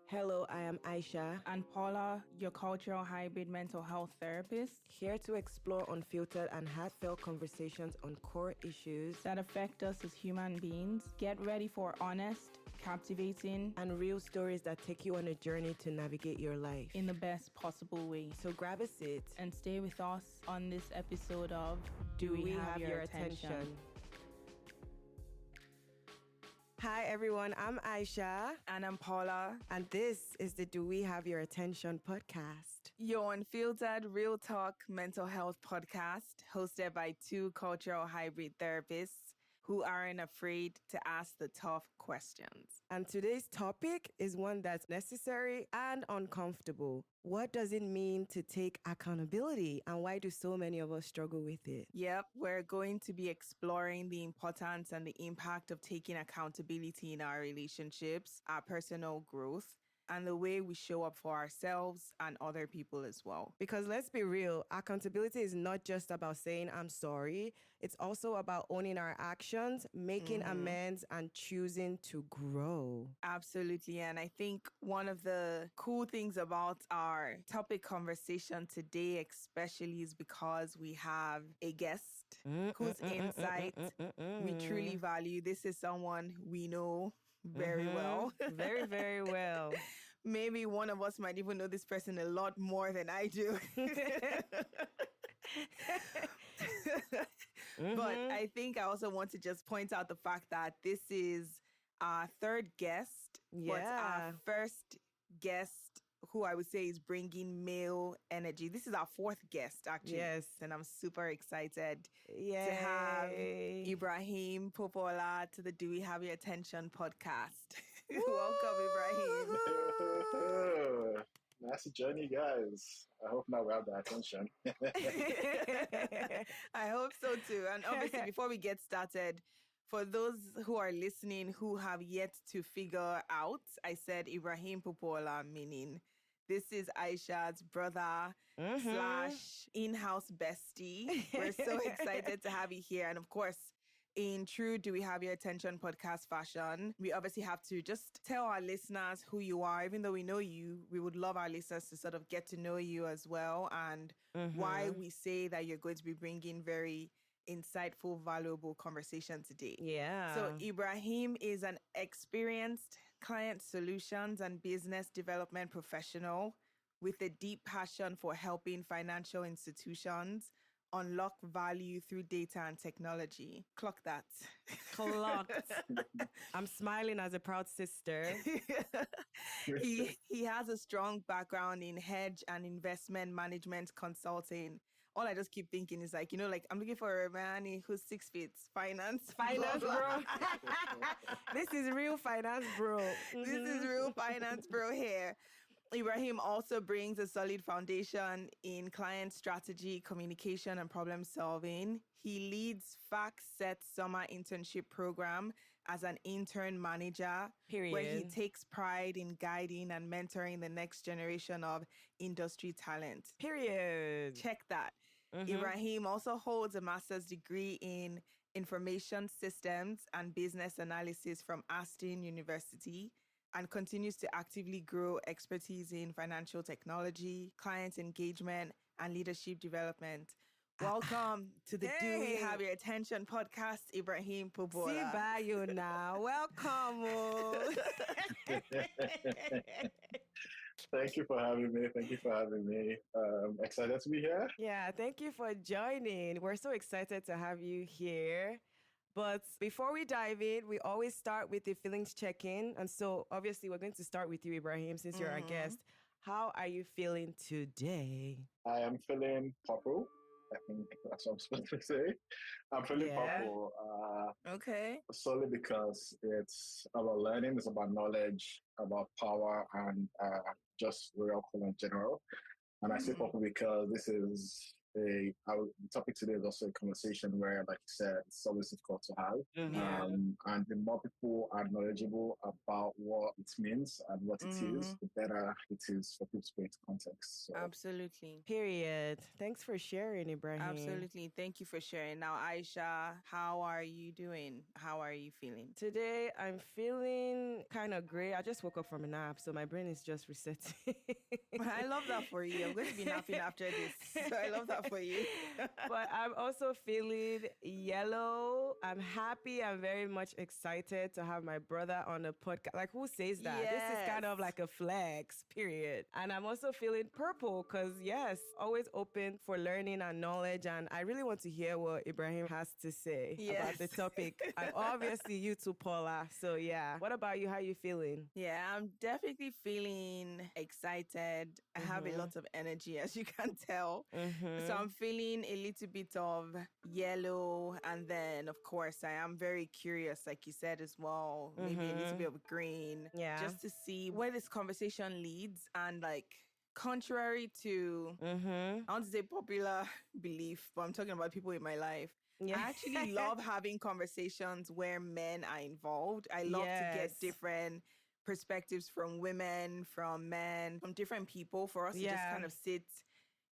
Hello, I am Aisha. And Paula, your cultural hybrid mental health therapist. Here to explore unfiltered and heartfelt conversations on core issues that affect us as human beings. Get ready for honest, captivating, and real stories that take you on a journey to navigate your life in the best possible way. So grab a seat and stay with us on this episode of Do We Have Your Attention? Hi everyone, I'm Aisha. And I'm Paula. And this is the Do We Have Your Attention podcast. Your unfiltered, real talk mental health podcast hosted by two cultural hybrid therapists who aren't afraid to ask the tough questions. And today's topic is one that's necessary and uncomfortable. What does it mean to take accountability, and why do so many of us struggle with it? Yep, we're going to be exploring the importance and the impact of taking accountability in our relationships, our personal growth, and the way we show up for ourselves and other people as well. Because let's be real, accountability is not just about saying I'm sorry. It's also about owning our actions, making amends, and choosing to grow. Absolutely. And I think one of the cool things about our topic conversation today, especially, is because we have a guest whose insight we truly value. This is someone we know very well. Very, very well. Maybe one of us might even know this person a lot more than I do. But I think I also want to just point out the fact that this is our third guest, but our first guest who I would say is bringing male energy. This is our fourth guest, actually. Yes. And I'm super excited to have Ibrahim Popoola to the Do We Have Your Attention podcast. Welcome, Ibrahim. Nice journey, guys. I hope now we have the attention. I hope so too. And obviously, before we get started, for those who are listening who have yet to figure out, I said Ibrahim Popoola, meaning this is Aisha's brother / in-house bestie. We're so excited to have you here. And of course, in true Do We Have Your Attention podcast fashion, we obviously have to just tell our listeners who you are. Even though we know you, we would love our listeners to sort of get to know you as well, and why we say that you're going to be bringing very insightful, valuable conversation today. Yeah. So Ibrahim is an experienced client solutions and business development professional with a deep passion for helping financial institutions unlock value through data and technology. Clock that. Clocked. I'm smiling as a proud sister. He has a strong background in hedge and investment management consulting. All I just keep thinking is like, I'm looking for a man who's 6 feet. Finance bro. This is real finance, bro. This is real finance, bro here. Ibrahim also brings a solid foundation in client strategy, communication, and problem solving. He leads FactSet Summer Internship Program as an intern manager, where he takes pride in guiding and mentoring the next generation of industry talent. Period. Check that. Ibrahim also holds a master's degree in information systems and business analysis from Aston University, and continues to actively grow expertise in financial technology, client engagement, and leadership development. Welcome to the Do We Have Your Attention podcast, Ibrahim Popoola. See by you now. Welcome. Thank you for having me. Excited to be here. Yeah, thank you for joining. We're so excited to have you here. But before we dive in, we always start with the feelings check-in. And so obviously we're going to start with you, Ibrahim, since you're our guest. How are you feeling today? I am feeling purple. I think that's what I'm supposed to say. I'm feeling purple. Okay. Solely because it's about learning, it's about knowledge, about power, and just real cool in general. And I say purple because this is the topic today is also a conversation where, like you said, it's always difficult to have. Yeah. And the more people are knowledgeable about what it means and what it is, the better it is for people to put into context. So. Absolutely. Period. Thanks for sharing, Ibrahim. Absolutely. Thank you for sharing. Now, Aisha, how are you doing? How are you feeling? Today, I'm feeling kind of great. I just woke up from a nap, so my brain is just resetting. I love that for you. I'm going to be napping after this. So I love that for you. But I'm also feeling yellow. I'm happy. I'm very much excited to have my brother on the podcast. Like, who says that? Yes. This is kind of like a flex, period. And I'm also feeling purple because, yes, always open for learning and knowledge. And I really want to hear what Ibrahim has to say about the topic. And obviously, you too, Paula. So, yeah. What about you? How you feeling? Yeah, I'm definitely feeling excited. I have a lot of energy, as you can tell. So I'm feeling a little bit of yellow. And then, of course, I am very curious, like you said as well. Maybe a little bit of green. Yeah. Just to see where this conversation leads. And like, contrary to, I want to say popular belief, but I'm talking about people in my life. Yeah. I actually love having conversations where men are involved. I love to get different perspectives from women, from men, from different people for us to just kind of sit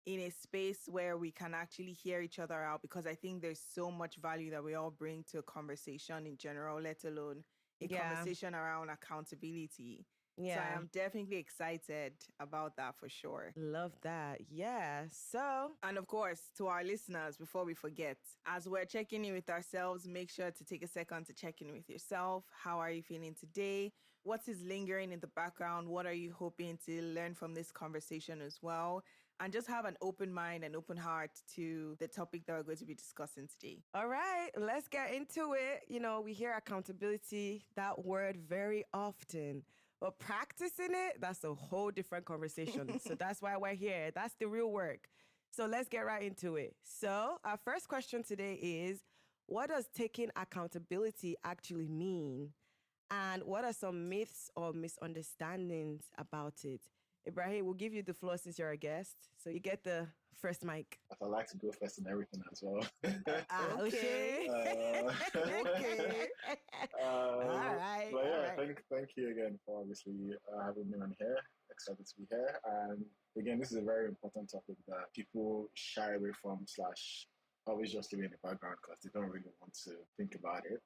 in a space where we can actually hear each other out, because I think there's so much value that we all bring to a conversation in general, let alone a conversation around accountability. Yeah. So I am definitely excited about that for sure. Love that. Yeah. So. And of course, to our listeners, before we forget, as we're checking in with ourselves, make sure to take a second to check in with yourself. How are you feeling today? What is lingering in the background? What are you hoping to learn from this conversation as well? And just have an open mind and open heart to the topic that we're going to be discussing today. All right, let's get into it. You know, we hear accountability, that word, very often. But practicing it, that's a whole different conversation. So that's why we're here. That's the real work. So let's get right into it. So our first question today is, what does taking accountability actually mean? And what are some myths or misunderstandings about it? Ibrahim, we'll give you the floor since you're a guest. So you get the first mic. I like to go first in everything as well. Okay. Okay. All right. But yeah, thank you again for obviously having me on here. Excited to be here. And again, this is a very important topic that people shy away from / always just leave in the background because they don't really want to think about it.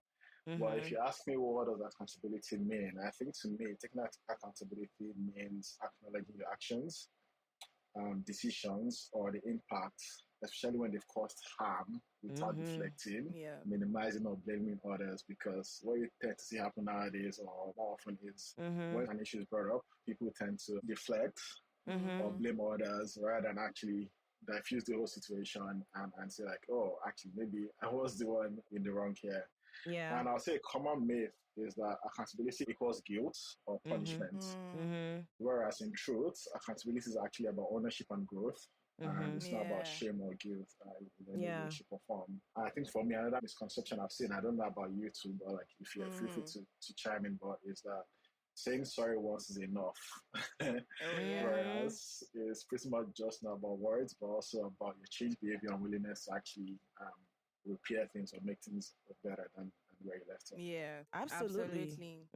But if you ask me what does accountability mean, I think to me, taking accountability means acknowledging your actions, decisions, or the impact, especially when they've caused harm, without deflecting, minimizing or blaming others. Because what you tend to see happen nowadays, or more often, is when an issue is brought up, people tend to deflect or blame others rather than actually diffuse the whole situation and say like, oh, actually, maybe I was the one in the wrong here. Yeah. And I'll say a common myth is that accountability equals guilt or punishment. Whereas in truth, accountability is actually about ownership and growth. And it's not about shame or guilt in any way, shape, or form. I think for me, another misconception I've seen, I don't know about you too, but like if you're free to chime in, but is that saying sorry once is enough. Whereas it's pretty much just not about words, but also about your change behavior and willingness to actually repair things or make things better than where you left it. Yeah, absolutely.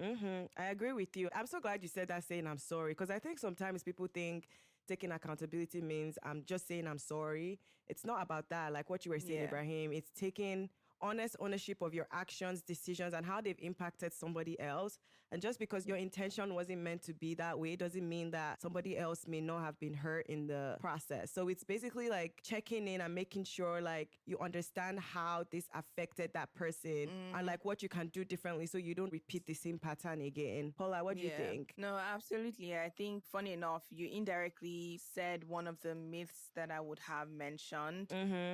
I agree with you. I'm so glad you said that, saying I'm sorry, because I think sometimes people think taking accountability means I'm just saying I'm sorry. It's not about that. Like what you were saying, Ibrahim, it's taking honest ownership of your actions, decisions, and how they've impacted somebody else. And just because your intention wasn't meant to be that way doesn't mean that somebody else may not have been hurt in the process. So it's basically like checking in and making sure like you understand how this affected that person and like what you can do differently so you don't repeat the same pattern again. Paula, what do you think? No, absolutely. I think, funny enough, you indirectly said one of the myths that I would have mentioned,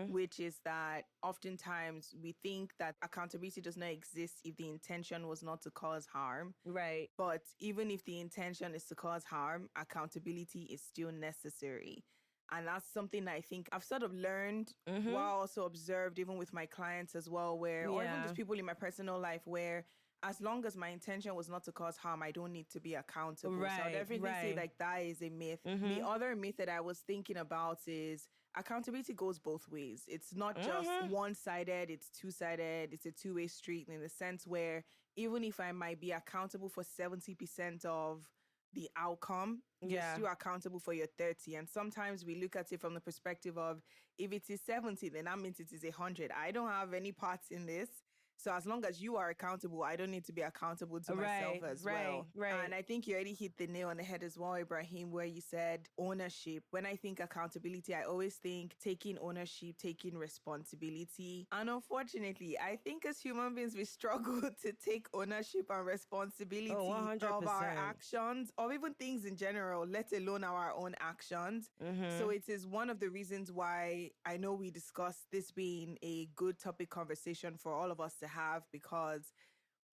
which is that oftentimes we think that accountability does not exist if the intention was not to cause harm. Right. But even if the intention is to cause harm, accountability is still necessary. And that's something that I think I've sort of learned while also observed even with my clients as well, where, or even just people in my personal life, where as long as my intention was not to cause harm, I don't need to be accountable. Right, so I'll definitely say like that is a myth. The other myth that I was thinking about is accountability goes both ways. It's not just one-sided, it's two-sided, it's a two-way street in the sense where even if I might be accountable for 70% of the outcome, you're still accountable for your 30. And sometimes we look at it from the perspective of, if it is 70, then that means it is 100. I don't have any parts in this. So as long as you are accountable, I don't need to be accountable to myself as well. Right. And I think you already hit the nail on the head as well, Ibrahim, where you said ownership. When I think accountability, I always think taking ownership, taking responsibility. And unfortunately, I think as human beings, we struggle to take ownership and responsibility of our actions, or even things in general, let alone our own actions. So it is one of the reasons why I know we discussed this being a good topic conversation for all of us to have, because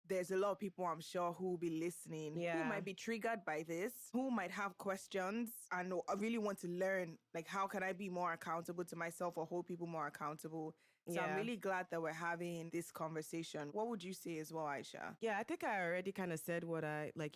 there's a lot of people, I'm sure, who will be listening who might be triggered by this, who might have questions and really want to learn, like, how can I be more accountable to myself or hold people more accountable? So I'm really glad that we're having this conversation. What would you say as well, Aisha? Yeah, I think I already kind of said what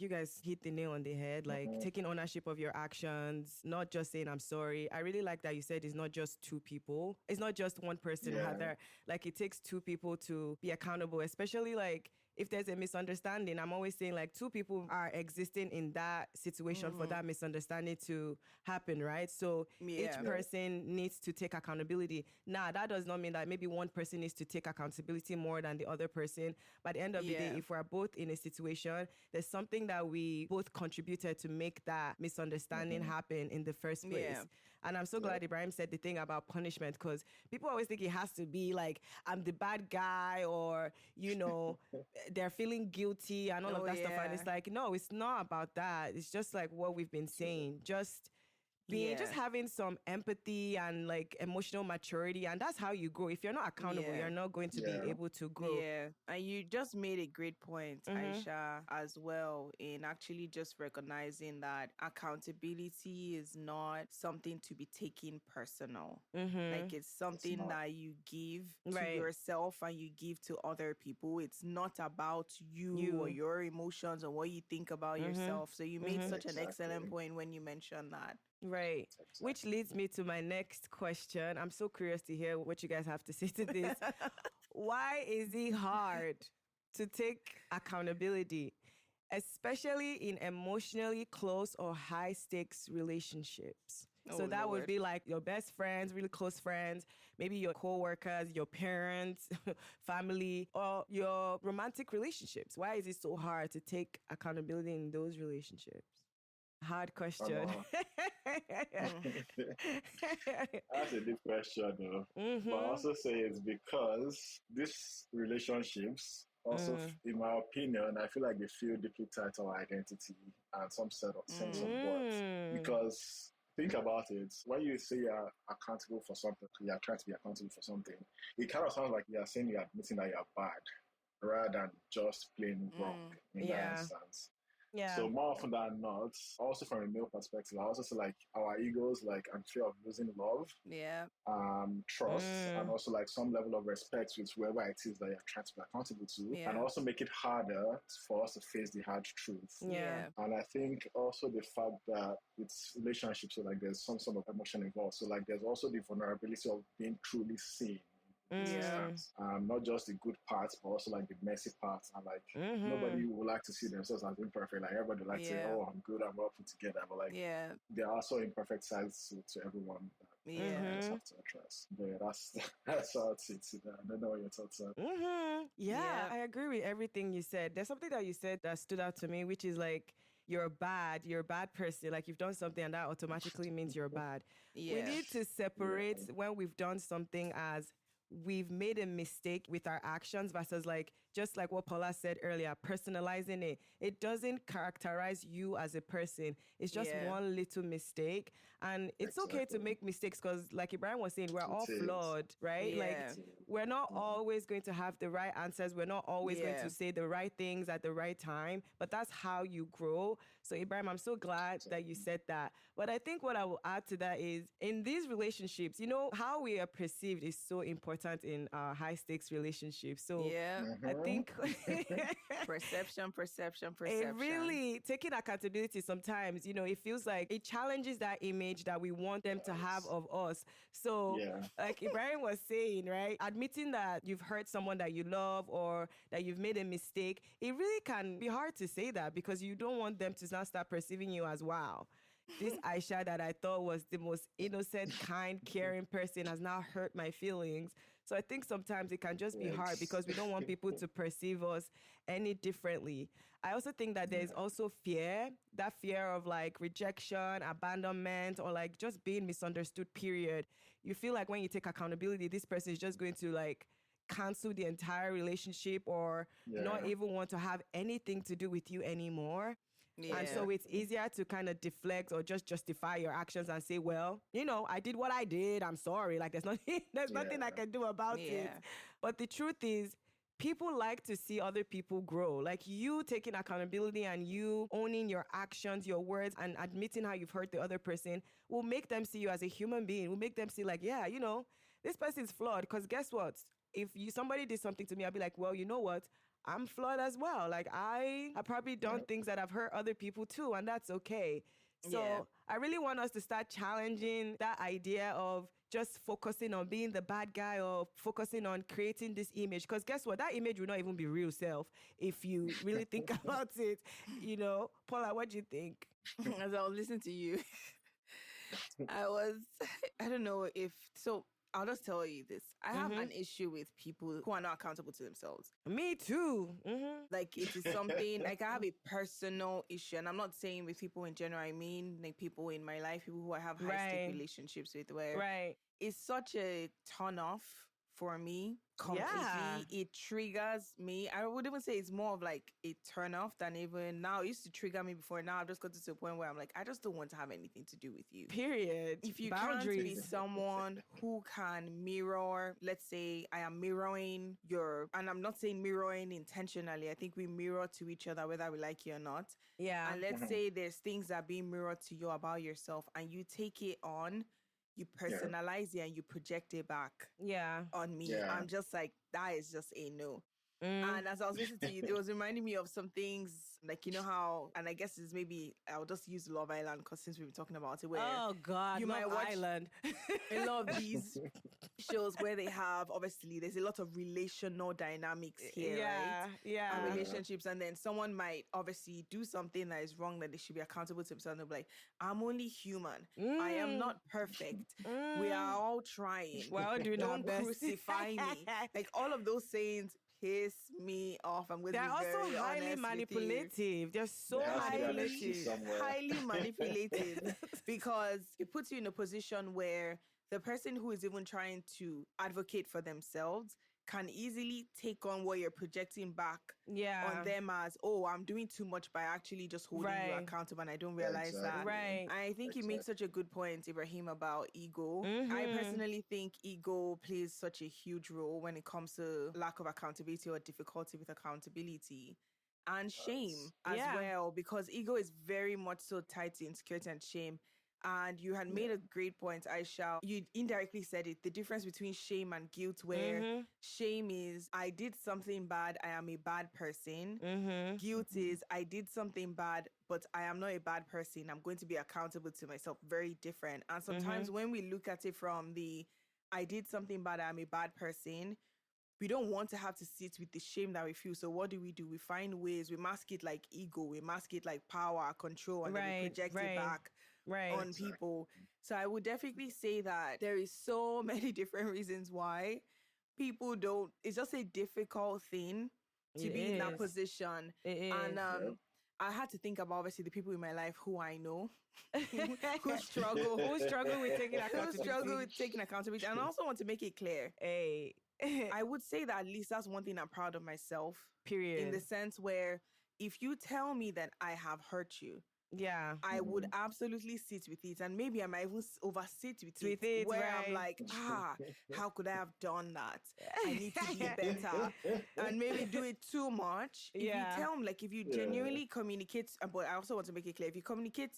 you guys hit the nail on the head, like taking ownership of your actions, not just saying I'm sorry. I really like that you said it's not just two people. It's not just one person rather. Like, it takes two people to be accountable, especially like if there's a misunderstanding. I'm always saying like two people are existing in that situation for that misunderstanding to happen, right? So each person needs to take accountability. Now, that does not mean that maybe one person needs to take accountability more than the other person. But at the end of the day, if we're both in a situation, there's something that we both contributed to make that misunderstanding happen in the first place. And I'm so glad Ibrahim said the thing about punishment, because people always think it has to be like, I'm the bad guy, or, you know, they're feeling guilty and all of that stuff. And it's like, no, it's not about that. It's just like what we've been saying. Just being, just having some empathy and like emotional maturity. And that's how you grow. If you're not accountable, you're not going to be able to grow. Yeah. And you just made a great point, Aisha, as well, in actually just recognizing that accountability is not something to be taken personal. Like, it's something that you give to yourself and you give to other people. It's not about you or your emotions or what you think about yourself. So you made such an excellent point when you mentioned that. Right. Exactly. Which leads me to my next question. I'm so curious to hear what you guys have to say to this. Why is it hard to take accountability, especially in emotionally close or high stakes relationships? So that would be like your best friends, really close friends, maybe your co-workers, your parents, family, or your romantic relationships. Why is it so hard to take accountability in those relationships? Hard question. That's a deep question, though. But I also say it's because these relationships, also, in my opinion, I feel like they feel deeply tied to our identity and some sense of worth. Because think about it, when you say you're accountable for something, you're trying to be accountable for something, it kind of sounds like you're saying you're admitting that you're bad rather than just plain wrong in that instance. Yeah. So more often than not, also from a male perspective, I also say like our egos, like, and fear of losing love, trust, and also like some level of respect with whoever it is that you're trying to be accountable to, and also make it harder for us to face the hard truth. And I think also the fact that it's relationships, so like there's some sort of emotion involved. So like there's also the vulnerability of being truly seen. Not just the good parts, but also like the messy parts. And like nobody would like to see themselves as imperfect. Like everybody would like to say, "Oh, I'm good, I'm well put together." But like there are also imperfect sides to everyone that you just have to address. But yeah, that's how it sits. I don't know what your thoughts are. Yeah, I agree with everything you said. There's something that you said that stood out to me, which is like, you're a bad person. Like, you've done something and that automatically means you're bad. We need to separate when we've done something as we've made a mistake with our actions versus like, just like what Paula said earlier, personalizing it. It doesn't characterize you as a person. It's just one little mistake. And it's okay to make mistakes because, like Ibrahim was saying, we're all flawed, right? Like, we're not always going to have the right answers. We're not always going to say the right things at the right time. But that's how you grow. So, Ibrahim, I'm so glad that you said that. But I think what I will add to that is, in these relationships, you know, how we are perceived is so important. important in high stakes relationships. So Yeah. I think Perception. it really taking accountability sometimes, it feels like it challenges that image that we want them to have of us. So like Ibrahim was saying, right? Admitting that you've hurt someone that you love or that you've made a mistake, it really can be hard to say that because you don't want them to now start perceiving you as, wow, this Aisha that I thought was the most innocent, kind, caring person has now hurt my feelings. So I think sometimes it can just be hard because we don't want people to perceive us any differently. I also think that there's also fear, that fear of like rejection, abandonment, or like just being misunderstood, period. You feel like when you take accountability, this person is just going to like cancel the entire relationship or not even want to have anything to do with you anymore. Yeah. And so it's easier to kind of deflect or just justify your actions and say, well, I did what I did. I'm sorry. Like there's nothing I can do about it. But the truth is, people like to see other people grow. Like you taking accountability and you owning your actions, your words, and admitting how you've hurt the other person will make them see you as a human being. Will make them see like, yeah, this person's flawed. Because guess what? If somebody did something to me, I'll be like, well, you know what? I'm flawed as well. Like I have probably done things that have hurt other people too, and that's okay. So I really want us to start challenging that idea of just focusing on being the bad guy or focusing on creating this image. Because guess what? That image will not even be real self if you really think about it. Paula, what do you think? As I was listening to you, I don't know if, so I'll just tell you this. I have an issue with people who are not accountable to themselves. Me too. Like it is something, like I have a personal issue. And I'm not saying with people in general, I mean like people in my life, people who I have high-stake relationships with where it's such a turn off for me completely. It triggers me. I would even say it's more of like a turn off than even now. It used to trigger me before. Now I've just got to a point where I'm like, I just don't want to have anything to do with you. Period. If you Boundaries. can't be someone who can mirror, let's say I am mirroring and I'm not saying mirroring intentionally. I think we mirror to each other whether we like it or not. Yeah. And let's say there's things that are being mirrored to you about yourself and you take it on, you personalize it and you project it back on me. I'm just like, that is just a no. And as I was listening to you, it was reminding me of some things, like, how, and I guess it's maybe, I'll just use Love Island because since we've been talking about it, where oh God, you might watch Island. a lot of these shows where they have, obviously, there's a lot of relational dynamics here, right? Yeah. And relationships. And then someone might obviously do something that is wrong that they should be accountable to themselves. And they'll be like, I'm only human. I am not perfect. We are all trying. We're all doing our Don't best. crucify me. Like all of those sayings piss me off. I'm going to be They're also very highly honest manipulative. They're so highly manipulative because it puts you in a position where the person who is even trying to advocate for themselves can easily take on what you're projecting back on them as, oh, I'm doing too much by actually just holding you accountable and I don't realize that. Right. I think you make such a good point, Ibrahim, about ego. I personally think ego plays such a huge role when it comes to lack of accountability or difficulty with accountability. And shame as well, because ego is very much so tied to insecurity and shame. And you had made a great point, Aisha. You indirectly said it, the difference between shame and guilt, where shame is, I did something bad, I am a bad person. Guilt is, I did something bad, but I am not a bad person. I'm going to be accountable to myself. Very different. And sometimes when we look at it from the, I did something bad, I'm a bad person, we don't want to have to sit with the shame that we feel. So what do? We find ways, we mask it like ego, we mask it like power, control, and then we project it back on people. So I would definitely say that there is so many different reasons why people don't, it's just a difficult thing to be in that position. And I had to think about obviously the people in my life who I know who struggle with taking accountability. And I also want to make it clear. I would say that at least that's one thing I'm proud of myself. Period. In the sense where if you tell me that I have hurt you, I would absolutely sit with it. And maybe I might even oversit with it where I'm like, how could I have done that? I need to be better. And maybe do it too much. If you tell me, like if you genuinely communicate, but I also want to make it clear, if you communicate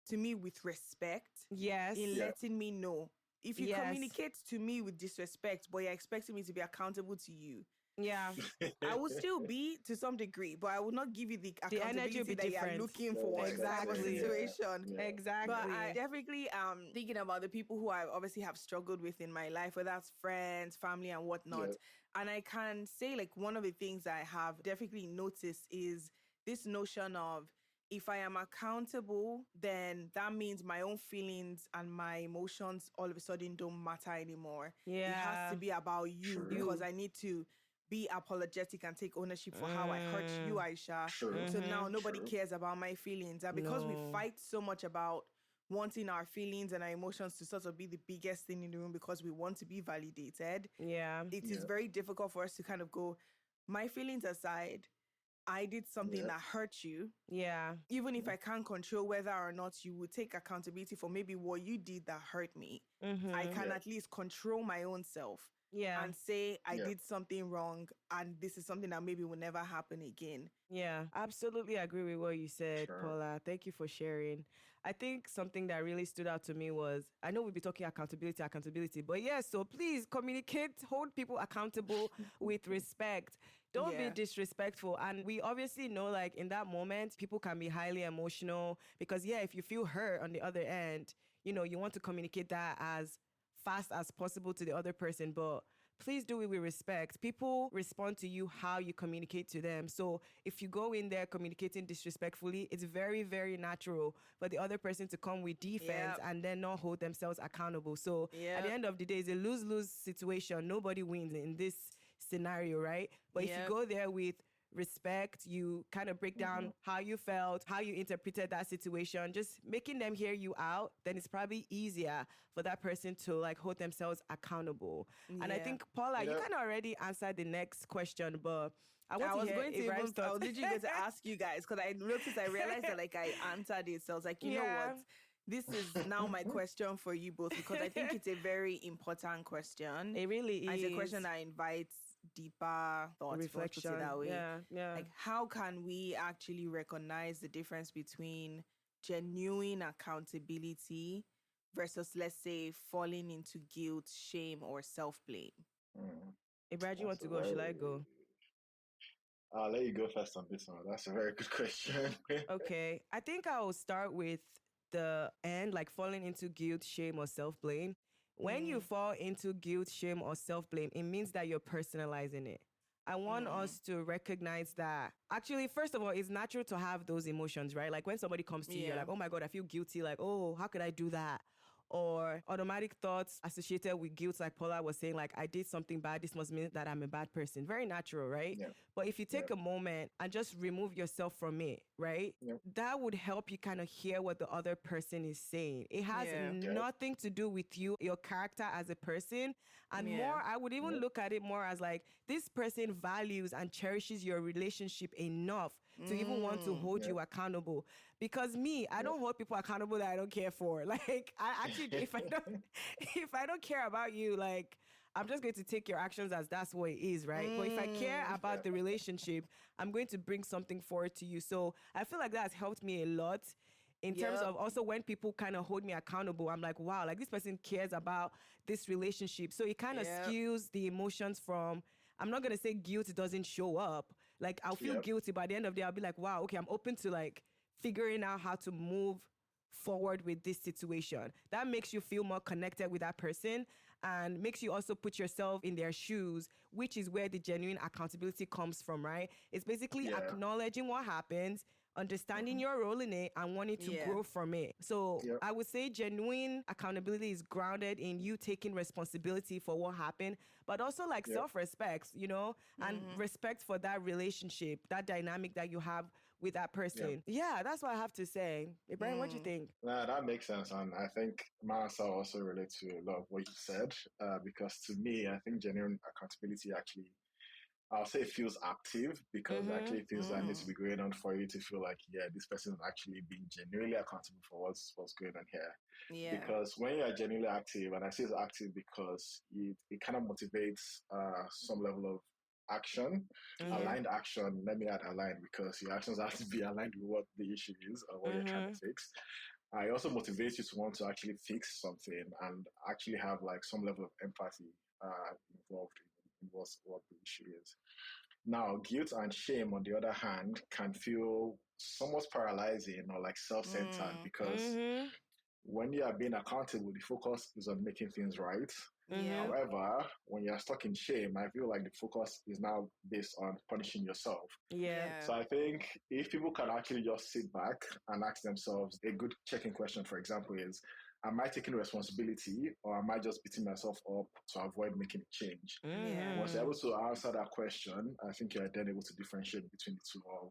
to me with respect, in letting me know, If you Yes. communicate to me with disrespect, but you're expecting me to be accountable to you, Yeah. I will still be to some degree, but I will not give you the The energy accountability will be that different. you're looking Yeah, for. Exactly. Type of situation. Yeah. Exactly. But I definitely am thinking about the people who I obviously have struggled with in my life, whether that's friends, family, and whatnot. Yeah. And I can say, like, one of the things I have definitely noticed is this notion of, if I am accountable, then that means my own feelings and my emotions all of a sudden don't matter anymore. Yeah. It has to be about you, True. because I need to be apologetic and take ownership for how I hurt you, Aisha. True. So now nobody True. cares about my feelings. And because we No. fight so much about wanting our feelings and our emotions to sort of be the biggest thing in the room because we want to be validated, Yeah. it is very difficult for us to kind of go, my feelings aside, I did something that hurt you. Yeah. Even if I can't control whether or not you would take accountability for maybe what you did that hurt me, I can at least control my own self. Yeah. And say I did something wrong and this is something that maybe will never happen again. Yeah, absolutely agree with what you said, Sure. Paula. Thank you for sharing. I think something that really stood out to me was, I know we'll be talking accountability, but yes, so please communicate, hold people accountable with respect. Don't be disrespectful. And we obviously know, like, in that moment, people can be highly emotional because, if you feel hurt on the other end, you want to communicate that as fast as possible to the other person, but please do it with respect. People respond to you how you communicate to them. So if you go in there communicating disrespectfully, it's very, very natural for the other person to come with defense and then not hold themselves accountable. So at the end of the day, it's a lose-lose situation. Nobody wins in this scenario, right? But if you go there with respect, you kind of break down how you felt, how you interpreted that situation, just making them hear you out, then it's probably easier for that person to like hold themselves accountable. And I think, Paula, you kind of already answered the next question, but I was literally going to ask you guys, because I realized that like I answered it. So I was like, you know what? This is now my question for you both, because I think it's a very important question. It really is. And it's a question that invites deeper thoughts, reflection. put it that way. Yeah. Like, how can we actually recognize the difference between genuine accountability versus, let's say, falling into guilt, shame, or self-blame? Ibrahim, you want to go? Should I go? I'll let you go first on this one. That's a very good question. Okay. I think I will start with the end, like falling into guilt, shame, or self-blame. When you fall into guilt, shame, or self-blame, it means that you're personalizing it. I want us to recognize that actually, first of all, it's natural to have those emotions, right? Like when somebody comes to you, you're like, oh my God, I feel guilty. Like, oh, how could I do that? Or automatic thoughts associated with guilt, like Paula was saying, like, I did something bad. This must mean that I'm a bad person. Very natural, right? Yeah. But if you take a moment and just remove yourself from it, right? That would help you kind of hear what the other person is saying. It has nothing to do with you, your character as a person. And more, I would even look at it more as like, this person values and cherishes your relationship enough to even want to hold you accountable. Because me, I don't hold people accountable that I don't care for. Like, I actually, if I don't care about you, like, I'm just going to take your actions as that's what it is, right? But if I care about the relationship, I'm going to bring something forward to you. So I feel like that has helped me a lot in terms of also when people kind of hold me accountable. I'm like, wow, like this person cares about this relationship. So it kind of skews the emotions from, I'm not going to say guilt doesn't show up. Like I'll feel guilty, but at the end of the day, I'll be like, wow, okay, I'm open to like figuring out how to move forward with this situation. That makes you feel more connected with that person and makes you also put yourself in their shoes, which is where the genuine accountability comes from, right? It's basically acknowledging what happens, understanding your role in it, and wanting to grow from it. So I would say genuine accountability is grounded in you taking responsibility for what happened, but also like self-respect, you know, and respect for that relationship, that dynamic that you have with that person. Yeah, that's what I have to say. Ibrahim, what do you think? Nah, that makes sense. And I think my answer also relates to a lot of what you said, because to me, I think genuine accountability actually, I'll say it feels active because it actually feels like it needs to be going on for you to feel like, this person is actually being genuinely accountable for what's going on here. Yeah. Because when you are genuinely active, and I say it's active because it kind of motivates some level of action, aligned action. Let me add aligned because your actions have to be aligned with what the issue is or what you're trying to fix. I also motivate you to want to actually fix something and actually have like some level of empathy involved in what the issue is. Now, guilt and shame, on the other hand, can feel somewhat paralyzing or like self-centered because Mm-hmm. when you are being accountable, the focus is on making things right. Yeah. However, when you're stuck in shame, I feel like the focus is now based on punishing yourself. Yeah. So I think if people can actually just sit back and ask themselves, a good checking question, for example, is, am I taking responsibility or am I just beating myself up to avoid making a change? Yeah. Once you're able to answer that question, I think you're then able to differentiate between the two of,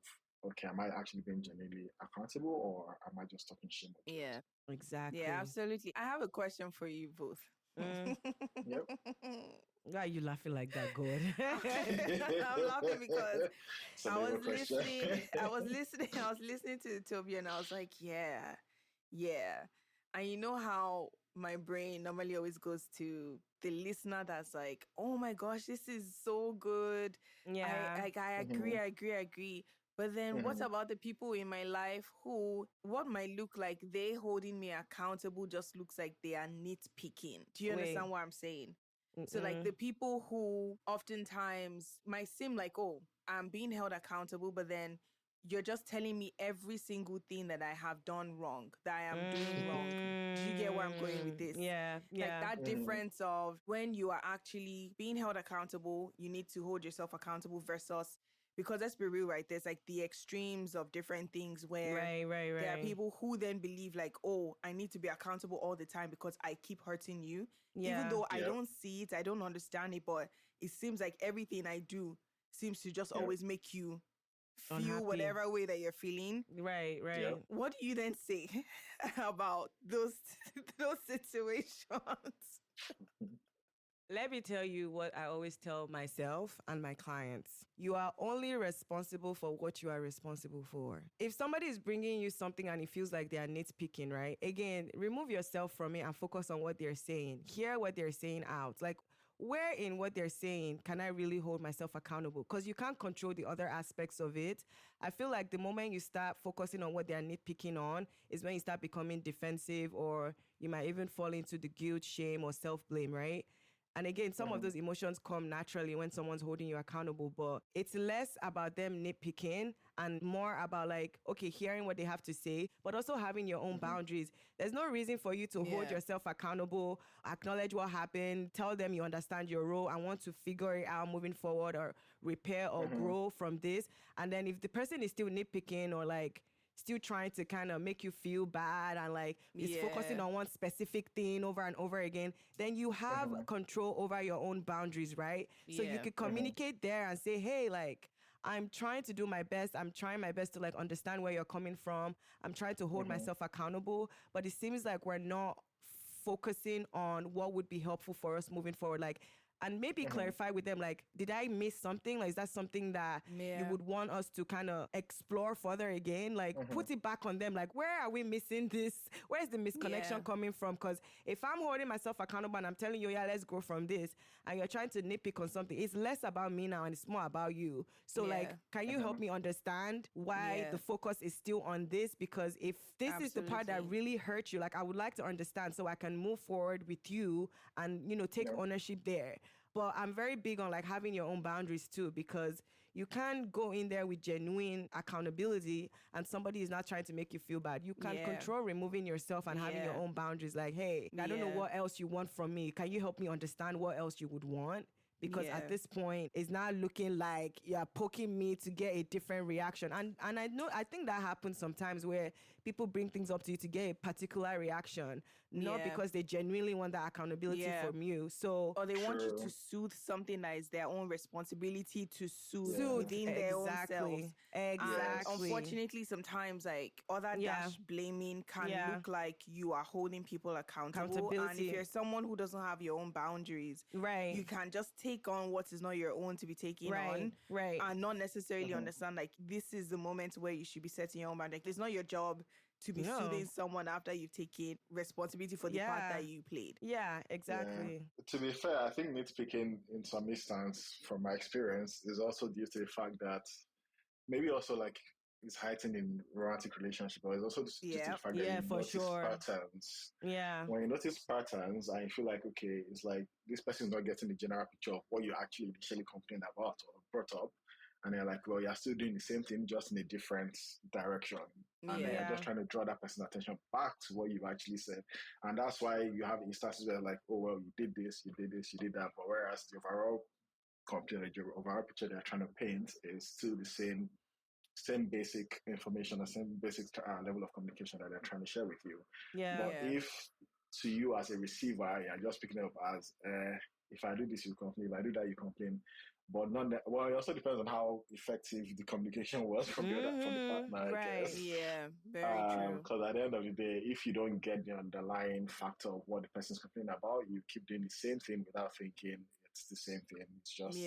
okay, am I actually being genuinely accountable or am I just talking shame? Yeah. Exactly. Yeah, absolutely. I have a question for you both. Yep. Why are you laughing like that, God? I'm laughing because So I there's was a question. I was listening to Toby and I was like, yeah, yeah. And you know how my brain normally always goes to the listener that's like, oh my gosh, this is so good. Yeah. I agree. But then what about the people in my life who, what might look like they holding me accountable just looks like they are nitpicking? Do you understand what I'm saying? So like the people who oftentimes might seem like, oh, I'm being held accountable, but then you're just telling me every single thing that I have done wrong, that I am doing wrong. Do you get where I'm going with this? Yeah, Like that difference of when you are actually being held accountable, you need to hold yourself accountable versus, because let's be real, right? There's like the extremes of different things where right. there are people who then believe like, oh, I need to be accountable all the time because I keep hurting you. Even though I don't see it, I don't understand it, but it seems like everything I do seems to just always make you feel unhappy. Whatever way that you're feeling. Right. What do you then say about those situations? Let me tell you what I always tell myself and my clients. You are only responsible for what you are responsible for. If somebody is bringing you something and it feels like they are nitpicking, right? Again, remove yourself from it and focus on what they're saying. Hear what they're saying out. Like, where in what they're saying can I really hold myself accountable? Because you can't control the other aspects of it. I feel like the moment you start focusing on what they're nitpicking on is when you start becoming defensive, or you might even fall into the guilt, shame, or self-blame, right? And again, some of those emotions come naturally when someone's holding you accountable, but it's less about them nitpicking and more about like, okay, hearing what they have to say, but also having your own boundaries. There's no reason for you to hold yourself accountable, acknowledge what happened, tell them you understand your role and want to figure it out moving forward or repair or grow from this. And then if the person is still nitpicking or like still trying to kind of make you feel bad and like is focusing on one specific thing over and over again, then you have control over your own boundaries, right? So you could communicate there and say, hey, like, I'm trying to do my best. I'm trying my best to like understand where you're coming from. I'm trying to hold myself accountable, but it seems like we're not focusing on what would be helpful for us moving forward. Like, and maybe clarify with them, like, did I miss something? Like, is that something that you would want us to kind of explore further again? Like, put it back on them. Like, where are we missing this? Where's the misconnection coming from? Because if I'm holding myself accountable and I'm telling you, yeah, let's go from this, and you're trying to nitpick on something, it's less about me now and it's more about you. So, like, can you help me understand why the focus is still on this? Because if this is the part that really hurts you, like, I would like to understand so I can move forward with you and, you know, take ownership there. But I'm very big on like having your own boundaries too, because you can't go in there with genuine accountability and somebody is not trying to make you feel bad. You can control removing yourself and having your own boundaries. Like, hey, I don't know what else you want from me. Can you help me understand what else you would want? Because at this point, it's not looking like you're poking me to get a different reaction. And I think that happens sometimes where people bring things up to you to get a particular reaction, not because they genuinely want that accountability from you. So, or they want you to soothe something that is their own responsibility to soothe within their own selves. Exactly. Unfortunately, sometimes like other dash blaming can look like you are holding people accountable. And if you're someone who doesn't have your own boundaries, you can just take on what is not your own to be taken on, and not necessarily understand like this is the moment where you should be setting your own boundaries. Like, it's not your job to be soothing someone after you've taken responsibility for the part that you played. Yeah, exactly. Yeah. To be fair, I think nitpicking in some instance, from my experience, is also due to the fact that maybe also like is heightened in romantic relationship, but it's also due to the fact that Yeah, you for notice sure. patterns. Yeah. When you notice patterns and you feel like, okay, it's like this person is not getting the general picture of what you actually initially complained about or brought up, and they're like, well, you're still doing the same thing, just in a different direction. And then you're just trying to draw that person's attention back to what you've actually said. And that's why you have instances where like, oh, well, you did this, you did this, you did that. But whereas the overall complaint, the overall picture they're trying to paint is still the same basic information, the same basic level of communication that they're trying to share with you. Yeah. But if to you as a receiver, you're just picking it up as, if I do this, you complain. If I do that, you complain. But not that, well, it also depends on how effective the communication was from the partner, right. I guess. Yeah, very true. Because at the end of the day, if you don't get the underlying factor of what the person's complaining about, you keep doing the same thing without thinking it's the same thing. It's just,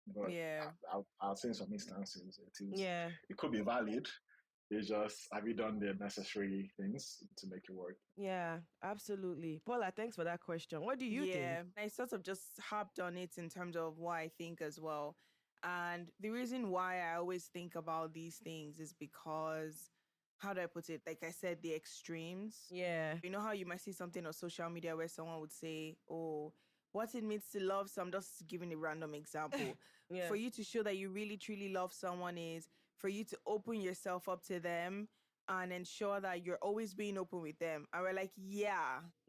But I'll say in some instances, it could be valid. It's just, have you done the necessary things to make it work? Yeah, absolutely. Paula, thanks for that question. What do you think? Yeah, I sort of just harped on it in terms of what I think as well. And the reason why I always think about these things is because, how do I put it? Like I said, the extremes. Yeah. You know how you might see something on social media where someone would say, oh, what it means to love. So I'm just giving a random example. For you to show that you really, truly love someone is for you to open yourself up to them and ensure that you're always being open with them. And we're like,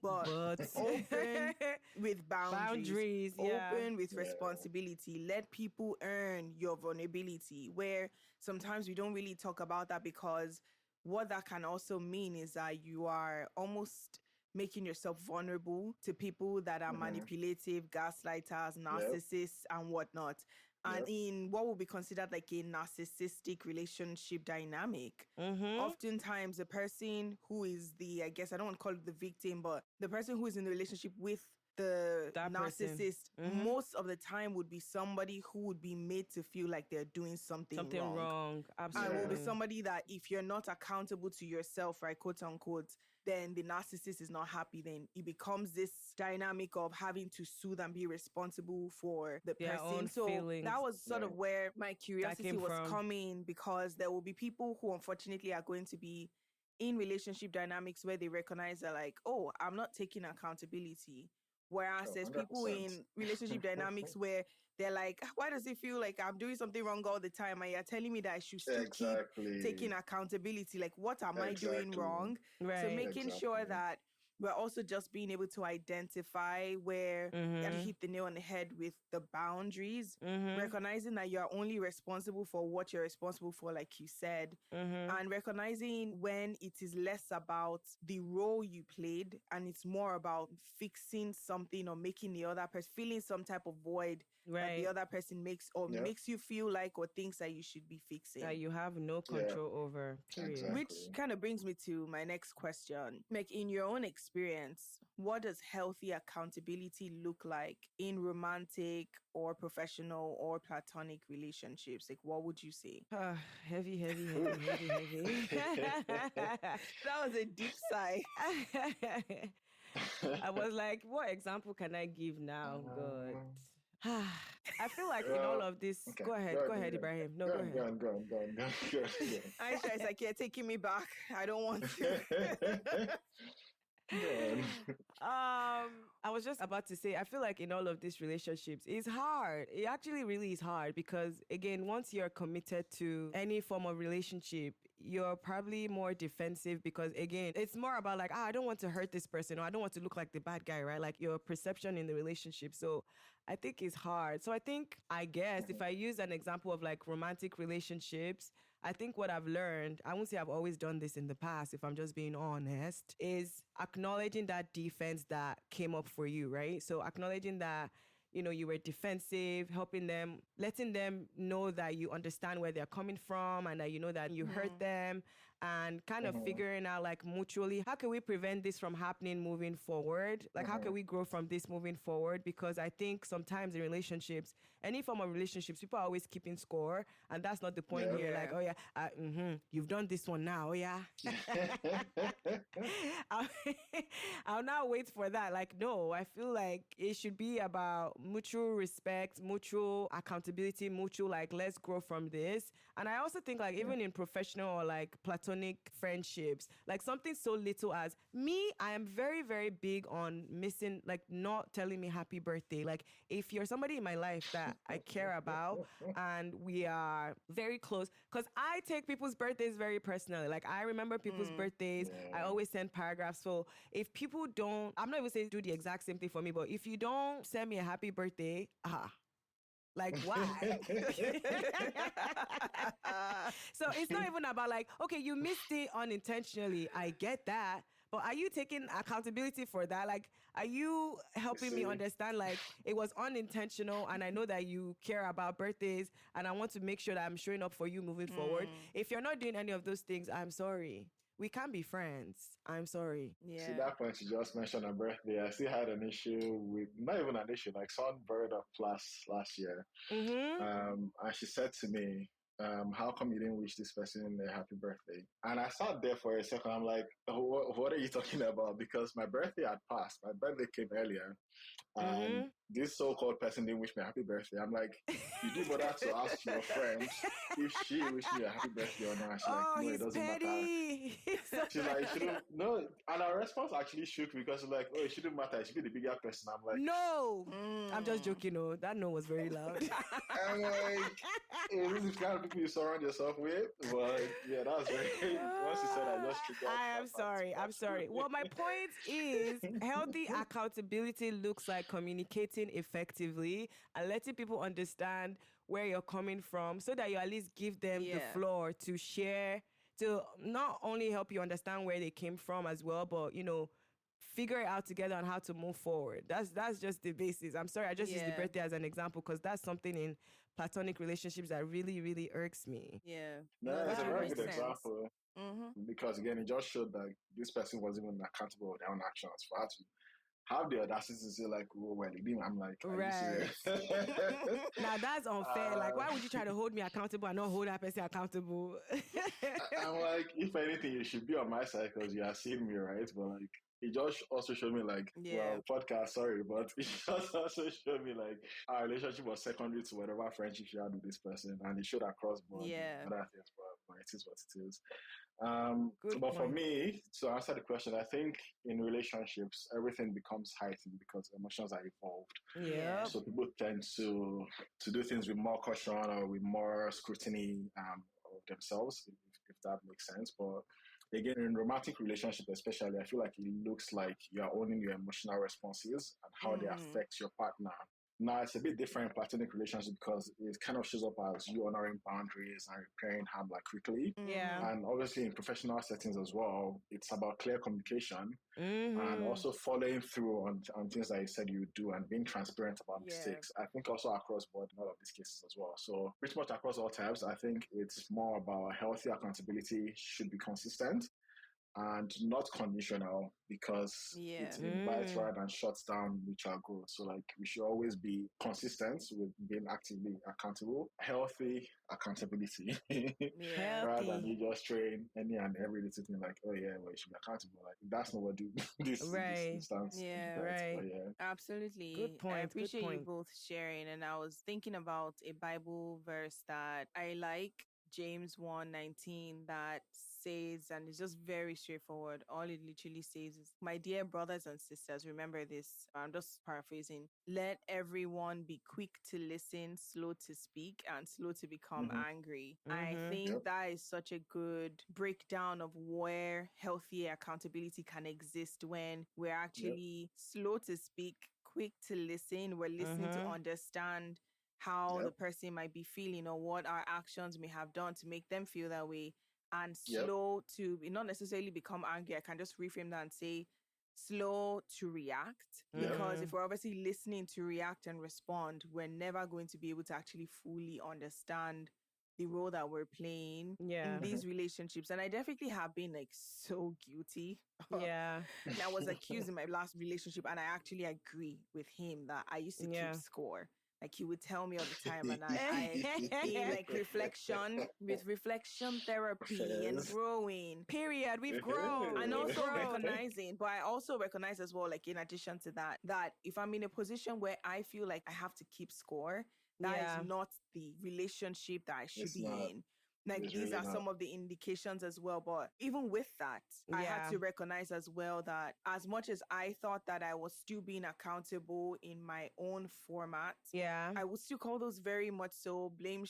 but open with boundaries. Open with responsibility. Let people earn your vulnerability, where sometimes we don't really talk about that, because what that can also mean is that you are almost making yourself vulnerable to people that are manipulative, gaslighters, narcissists, and whatnot. And in what will be considered like a narcissistic relationship dynamic, oftentimes the person who is the, I guess I don't want to call it the victim, but the person who is in the relationship with the narcissist, most of the time would be somebody who would be made to feel like they're doing something wrong. Absolutely. And will be somebody that if you're not accountable to yourself, right, quote unquote, then the narcissist is not happy. Then it becomes this dynamic of having to soothe and be responsible for the Their person. own So feelings. that was sort of where my curiosity was coming, because there will be people who unfortunately are going to be in relationship dynamics where they recognize that like, oh, I'm not taking accountability. Whereas there's people in relationship dynamics where they're like, why does it feel like I'm doing something wrong all the time? And you're telling me that I should still keep taking accountability. Like, what am I doing wrong? Right. So making sure that we're also just being able to identify where you hit the nail on the head with the boundaries, recognizing that you're only responsible for what you're responsible for, like you said, and recognizing when it is less about the role you played and it's more about fixing something or making the other person feeling some type of void that the other person makes you feel like, or thinks that you should be fixing. That you have no control over, period. Exactly. Which kind of brings me to my next question. Like, in your own experience, what does healthy accountability look like in romantic or professional or platonic relationships? Like, what would you say? Heavy. That was a deep sigh. I was like, what example can I give now? God. I feel like in all of this, go ahead, Ibrahim. No, go ahead. Go on. Aisha is like, you're taking me back. I don't want to. I was just about to say, I feel like in all of these relationships, it's hard. It actually really is hard because, again, once you're committed to any form of relationship, you're probably more defensive because, again, it's more about like, I don't want to hurt this person, or I don't want to look like the bad guy, right? Like your perception in the relationship. So I think it's hard. So I guess if I use an example of like romantic relationships, I think what I've learned, I won't say I've always done this in the past, if I'm just being honest, is acknowledging that defense that came up for you, right? So acknowledging that, you know, you were defensive, helping them, letting them know that you understand where they're coming from and that you know that you hurt them. and kind of figuring out like mutually, how can we prevent this from happening moving forward? Like, how can we grow from this moving forward? Because I think sometimes in relationships, any form of relationships, people are always keeping score. And that's not the point here. Like, oh yeah, you've done this one now. Oh yeah. I'll now wait for that. Like, no, I feel like it should be about mutual respect, mutual accountability, mutual, like, let's grow from this. And I also think, like, even in professional or like platonic friendships, like something so little as me, I am very, very big on missing, like, not telling me happy birthday. Like, if you're somebody in my life that I care about and we are very close, because I take people's birthdays very personally. Like, I remember people's birthdays. I always send paragraphs. So if people don't, I'm not even saying do the exact same thing for me, but if you don't send me a happy birthday, like, why? So it's not even about like, okay, you missed it unintentionally. I get that. But are you taking accountability for that? Like, are you helping me understand, like, it was unintentional and I know that you care about birthdays and I want to make sure that I'm showing up for you moving forward. If you're not doing any of those things, I'm sorry. We can't be friends. I'm sorry. Yeah. See, that point you just mentioned a birthday. I still had an issue with, not even an issue, like someone buried a plus last year. And she said to me, how come you didn't wish this person a happy birthday? And I sat there for a second. I'm like, what are you talking about? Because my birthday had passed. My birthday came earlier. This so-called person didn't wish me a happy birthday. I'm like, you did bother to ask your friend if she wished me a happy birthday or not. She's like, no, it doesn't matter. She's like, it shouldn't, no. And our response actually shook because like, oh, it shouldn't matter. It should be the bigger person. I'm like, no. I'm just joking. No, that no was very loud. I'm like, hey, this is the kind of people you surround yourself with. But yeah, that was very, once you said I just triggered. I'm sorry. Well, my point is healthy accountability looks like communicating effectively and letting people understand where you're coming from so that you at least give them the floor to share, to not only help you understand where they came from as well, but, you know, figure it out together on how to move forward. That's just the basis. I'm sorry, I just used the birthday as an example because that's something in platonic relationships that really, really irks me. Yeah. No, that's a very good example. Because again, it just showed that this person wasn't even accountable for their own actions. For her to have the audacity to say like, oh, well, he didn't. I'm like, right. Now that's unfair. Like, why would you try to hold me accountable and not hold that person accountable? I'm like, if anything, you should be on my side because you are seeing me, right? But like, it just also showed me like, well, podcast, sorry, but it just also showed me like our relationship was secondary to whatever friendship she had with this person, and it showed across board. Other things, but it is what it is. But for me, to answer the question, I think in relationships, everything becomes heightened because emotions are evolved. Yeah. So people tend to do things with more caution or with more scrutiny of themselves, if that makes sense. But again, in romantic relationships especially, I feel like it looks like you are owning your emotional responses and how they affect your partner. Now, it's a bit different in platonic relationships because it kind of shows up as you honoring boundaries and repairing harm like quickly. Yeah. And obviously in professional settings as well, it's about clear communication and also following through on things that you said you would do and being transparent about mistakes. I think also across board in all of these cases as well. So pretty much across all types, I think it's more about healthy accountability should be consistent and not conditional because it invites rather than shuts down mutual growth. So like we should always be consistent with being actively accountable, healthy accountability, rather than you just train any and every little thing like, oh yeah, well, you should be accountable. Like that's not what this instance. Right. Absolutely. Good point. I appreciate you both sharing. And I was thinking about a Bible verse that I like. James 1:19 that says, and it's just very straightforward. All it literally says is, my dear brothers and sisters, remember this. I'm just paraphrasing. Let everyone be quick to listen, slow to speak, and slow to become angry. I think that is such a good breakdown of where healthy accountability can exist when we're actually slow to speak, quick to listen. We're listening to understand how the person might be feeling or what our actions may have done to make them feel that way, and slow to not necessarily become angry. I can just reframe that and say slow to react, because if we're obviously listening to react and respond, we're never going to be able to actually fully understand the role that we're playing Yeah. in these relationships. And I definitely have been like so guilty. Yeah. And I was accused in my last relationship, and I actually agree with him that I used to Yeah. keep score. Like he would tell me all the time, and I in like reflection, with reflection therapy and Yes. growing. Period. We've grown. And We've also grown. recognizing, but I also recognize as well, like in addition to that, that if I'm in a position where I feel like I have to keep score, that Yeah. is not the relationship that I should It's be not. in. Like It's these really are not. some of the indications as well. But even with that, I had Yeah. to recognize as well that as much as I thought that I was still being accountable in my own format, Yeah. I would still call those very much so blame,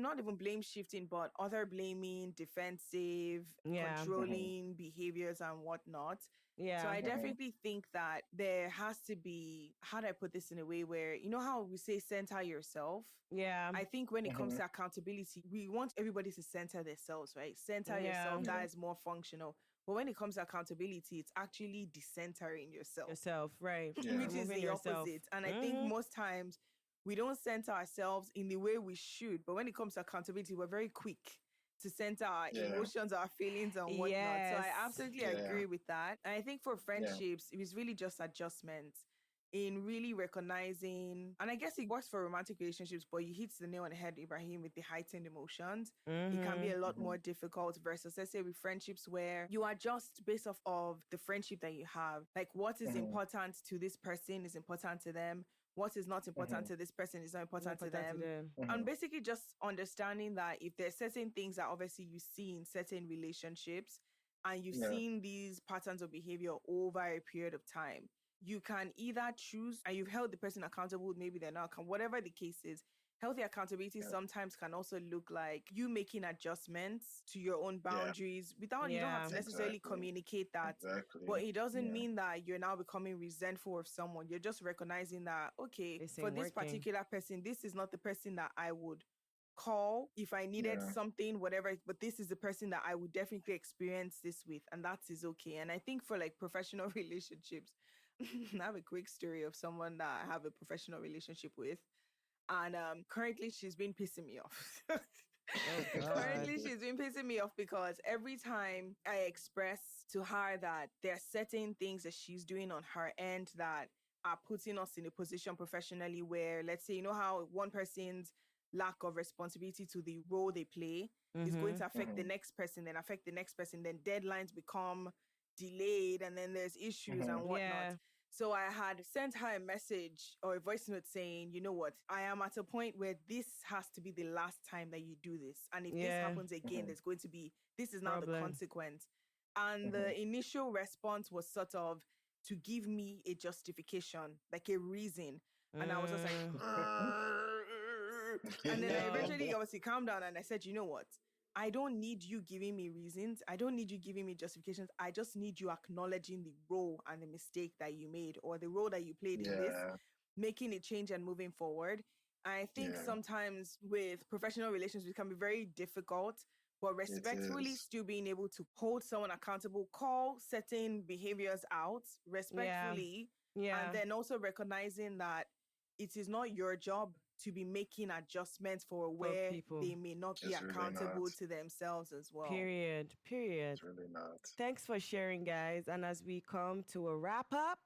not even blame shifting, but other blaming, defensive, Yeah. controlling behaviors and whatnot. Yeah. So I definitely think that there has to be, how do I put this in a way where, you know how we say center yourself? Yeah. I think when it comes to accountability, we want everybody to center themselves, right? Center Yeah. yourself, Yeah. that is more functional. But when it comes to accountability, it's actually decentering yourself, Yourself, right. Yeah. which is Removing the yourself. opposite. And I think most times we don't center ourselves in the way we should. But when it comes to accountability, we're very quick to center our Yeah. emotions, our feelings, and whatnot. So I Yes. absolutely Yeah. agree with that. And I think for friendships, it was really just adjustments in really recognizing, and I guess it works for romantic relationships, but you hit the nail on the head, Ibrahim, with the heightened emotions. It can be a lot more difficult versus, let's say, with friendships where you adjust based off of the friendship that you have. Like what is important to this person is important to them. What is not important to this person is not important to them. And basically just understanding that if there's certain things that obviously you see in certain relationships and you've seen these patterns of behavior over a period of time, you can either choose, and you've held the person accountable, maybe they're not, whatever the case is. Healthy accountability sometimes can also look like you making adjustments to your own boundaries without, you don't have to necessarily communicate that. But it doesn't mean that you're now becoming resentful of someone. You're just recognizing that, okay, This for ain't this working. particular person, this is not the person that I would call if I needed something, whatever, but this is the person that I would definitely experience this with, and that is okay. And I think for like professional relationships, I have a quick story of someone that I have a professional relationship with. And currently she's been pissing me off. Currently she's been pissing me off because every time I express to her that there are certain things that she's doing on her end that are putting us in a position professionally where, let's say, you know how one person's lack of responsibility to the role they play is going to affect the next person, then affect the next person, then deadlines become delayed, and then there's issues and whatnot. Yeah. So I had sent her a message or a voice note saying, you know what, I am at a point where this has to be the last time that you do this. And if this happens again, there's going to be, this is now the consequence. And the initial response was sort of to give me a justification, like a reason. And I was just like, and then I eventually obviously calmed down and I said, you know what? I don't need you giving me reasons. I don't need you giving me justifications. I just need you acknowledging the role and the mistake that you made or the role that you played in this, making a change and moving forward. I think sometimes with professional relationships, it can be very difficult, but respectfully still being able to hold someone accountable, call certain behaviors out respectfully, and then also recognizing that it is not your job to be making adjustments for where they may not be accountable to themselves as well. Period. It's really not. Thanks for sharing, guys. And as we come to a wrap up,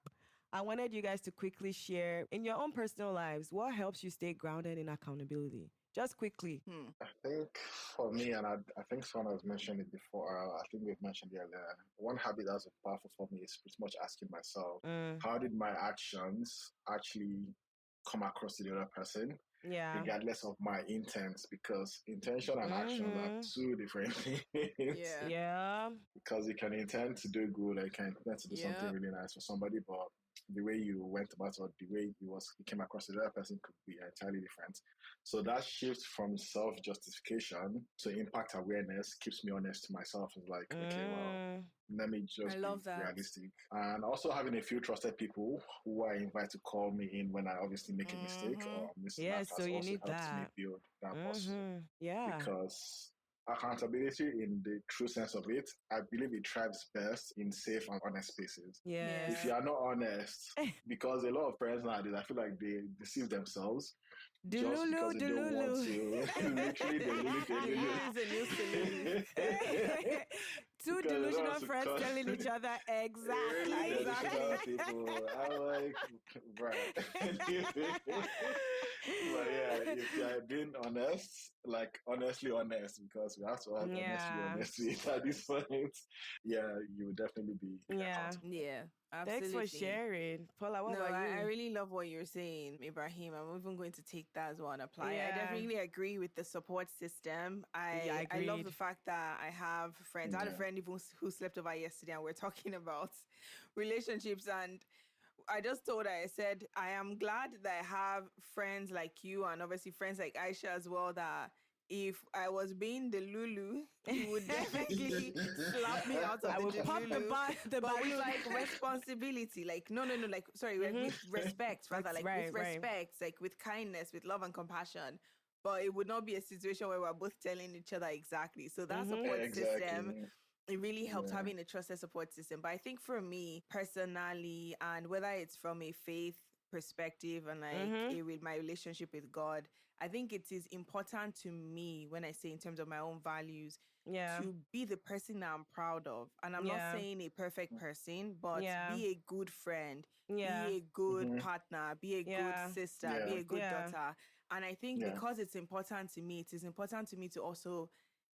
I wanted you guys to quickly share in your own personal lives what helps you stay grounded in accountability. Just quickly. I think for me, and I think someone has mentioned it before, I think we've mentioned it earlier, one habit that's powerful for me is pretty much asking myself, how did my actions actually come across to the other person? Yeah. Regardless of my intent, because intention and action are two different things. Yeah. Because you can intend to do good, or you can intend to do something really nice for somebody, but the way you went about it or the way you came across the other person could be entirely different. So that shift from self-justification to impact awareness keeps me honest to myself. It's like, okay, well, let me just be realistic. And also having a few trusted people who I invite to call me in when I obviously make a mistake or miss so you need helps that. me build that muscle. Yeah. Because accountability in the true sense of it, I believe it thrives best in safe and honest spaces. Yeah. If you are not honest, because a lot of friends nowadays, I feel like they deceive themselves just because they don't want to. Literally, Delulu is a new solution. Two delusional friends telling each other exactly. People. I'm like, right. But yeah, if you are being honest, like honestly honest, because we have to have honestly at this point, yeah, you will definitely be accountable. Yeah. Absolutely. Thanks for sharing. Paula, what about you? I really love what you're saying, Ibrahim. I'm even going to take that as one apply. I definitely agree with the support system. I love the fact that I have friends. I had a friend even who slept over yesterday, and we're talking about relationships, and I just told her, I said, I am glad that I have friends like you and obviously friends like Aisha as well, that if I was being the Lulu, he would definitely slap me out of the would pop the but balloon. with like responsibility, like no, like sorry, with respect, rather, like with respect, like with kindness, with love and compassion. But it would not be a situation where we're both telling each other exactly. So that support system, it really helps having a trusted support system. But I think for me personally, and whether it's from a faith perspective and like with my relationship with God, I think it is important to me, when I say in terms of my own values, to be the person that I'm proud of. And I'm not saying a perfect person, but be a good friend, be a good partner, be a good sister, be a good daughter. And I think because it's important to me, it is important to me to also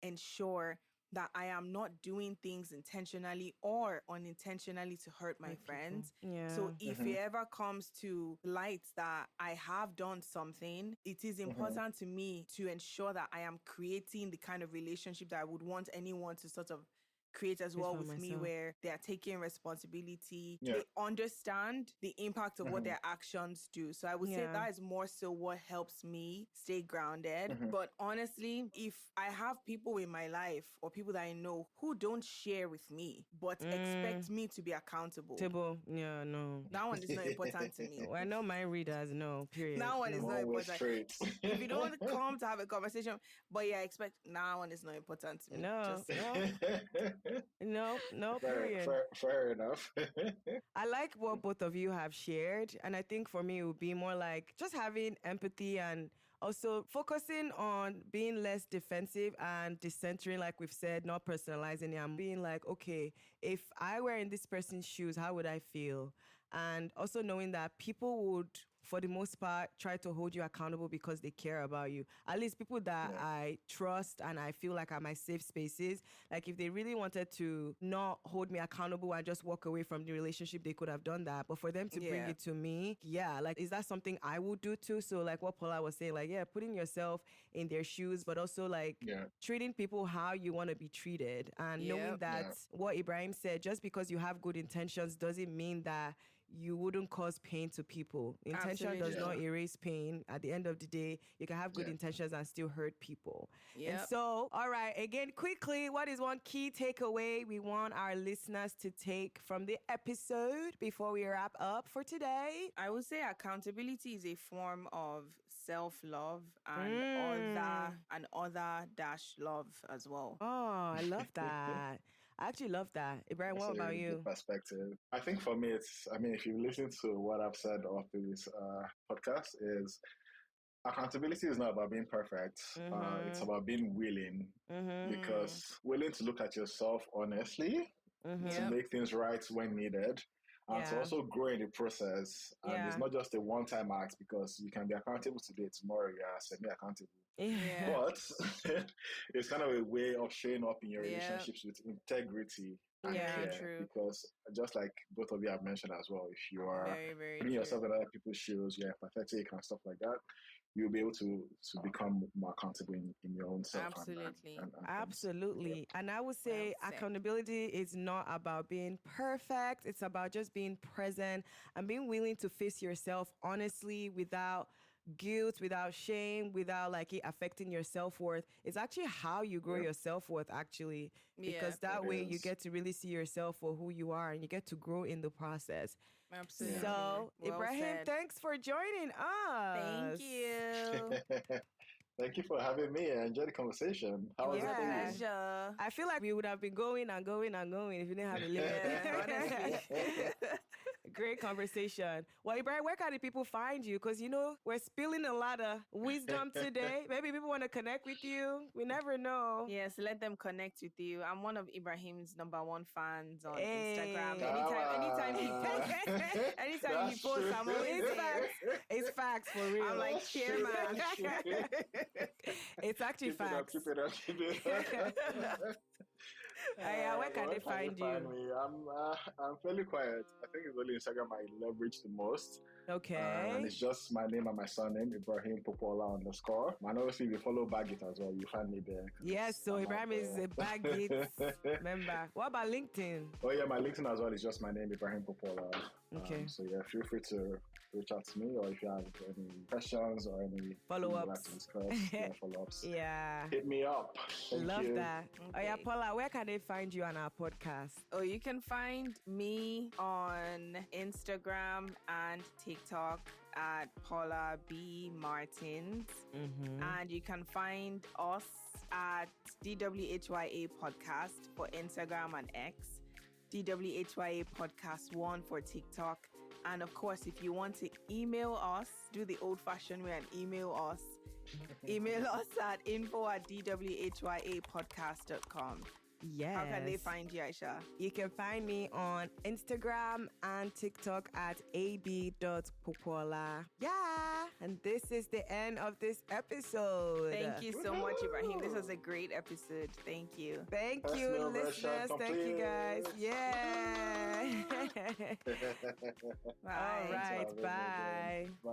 ensure that I am not doing things intentionally or unintentionally to hurt my friends. So if it ever comes to light that I have done something, it is important to me to ensure that I am creating the kind of relationship that I would want anyone to sort of create as well with me, where they are taking responsibility. They understand the impact of what their actions do. So I would say that is more so what helps me stay grounded. But honestly, if I have people in my life or people that I know who don't share with me but expect me to be accountable, that one is not important to me. I know my readers know, period. That one is not important. If you don't come to have a conversation, but expect, that one is not important to me. No, period. Fair enough. I like what both of you have shared. And I think for me, it would be more like just having empathy and also focusing on being less defensive and decentering, like we've said, not personalizing it. I'm being like, okay, if I were in this person's shoes, how would I feel? And also knowing that people would, for the most part, try to hold you accountable because they care about you. At least people that I trust and I feel like are my safe spaces. Like if they really wanted to not hold me accountable and just walk away from the relationship, they could have done that. But for them to bring it to me, like, is that something I would do too? So like what Paula was saying, like, putting yourself in their shoes, but also like treating people how you want to be treated. And knowing that what Ibrahim said, just because you have good intentions doesn't mean that you wouldn't cause pain to people. Intention does not erase pain. At the end of the day, you can have good intentions and still hurt people. And so, all right, again, quickly, what is one key takeaway we want our listeners to take from the episode before we wrap up for today? I would say accountability is a form of self-love and other dash love as well. Oh, I love that. I actually love that. Ibrahim, what about you? Perspective. I think for me, if you listen to what I've said off this podcast, is accountability is not about being perfect. It's about being willing, because willing to look at yourself honestly, to make things right when needed, and to also grow in the process. And it's not just a one-time act, because you can be accountable today, tomorrow you are semi-accountable. But it's kind of a way of showing up in your relationships with integrity and care. True. Because just like both of you have mentioned as well, if you are putting yourself in other people's shoes, you're empathetic and stuff like that, you'll be able to become more accountable in your own self. Absolutely. And I would say accountability is not about being perfect. It's about just being present and being willing to face yourself honestly, without guilt, without shame, without like it affecting your self-worth. It's actually how you grow your self-worth, actually, because that way you get to really see yourself for who you are and you get to grow in the process. Absolutely. So, Ibrahim, thanks for joining us. Thank you. Thank you for having me. I enjoyed the conversation. How was it for you? Pleasure. I feel like we would have been going and going and going if you didn't have a limit. Yeah, honestly. Great conversation. Well, Ibrahim, where can the people find you? Because, we're spilling a lot of wisdom today. Maybe people want to connect with you. We never know. Yes, let them connect with you. I'm one of Ibrahim's #1 fans on Hey. Instagram. Come Anytime he posts, That's I'm true. always It's there. facts. It's facts for real. I'm like, That's cheer, true, man. that's true. It's actually Keep it up, facts. keep it up, keep it up. Yeah, where can Well, they find you? me? I'm fairly quiet. I think it's only Instagram I leverage the most. Okay. And it's just my name and my surname, Ibrahim Popoola _. And obviously, if you follow Baggit as well, you find me there. Yes, so I'm Ibrahim out is there. a Baggit member. What about LinkedIn? Oh yeah, my LinkedIn as well is just my name, Ibrahim Popoola. Okay. So yeah, feel free to reach out to me, or if you have any questions or any Follow-ups. Follow-ups. Yeah. Hit me up. Thank Love you. that. Oh yeah, Okay. Paula, where can they find you on our podcast? Oh, you can find me on Instagram and TikTok at Paula B. Martins. Mm-hmm. And you can find us at DWHYA Podcast for Instagram and X, DWHYA Podcast 1 for TikTok. And of course, if you want to email us, do the old-fashioned way and email us. Email us at info@dwhyapodcast.com. Yes. How can they find you, Aisha? You can find me on Instagram and TikTok at ab.popoola. Yeah. And this is the end of this episode. Thank you so much, Ibrahim. This was a great episode. Thank you. Thank That's you, no pressure, listeners. Thank you, guys. complete. Yeah. Bye. All right. Bye. Bye. Bye.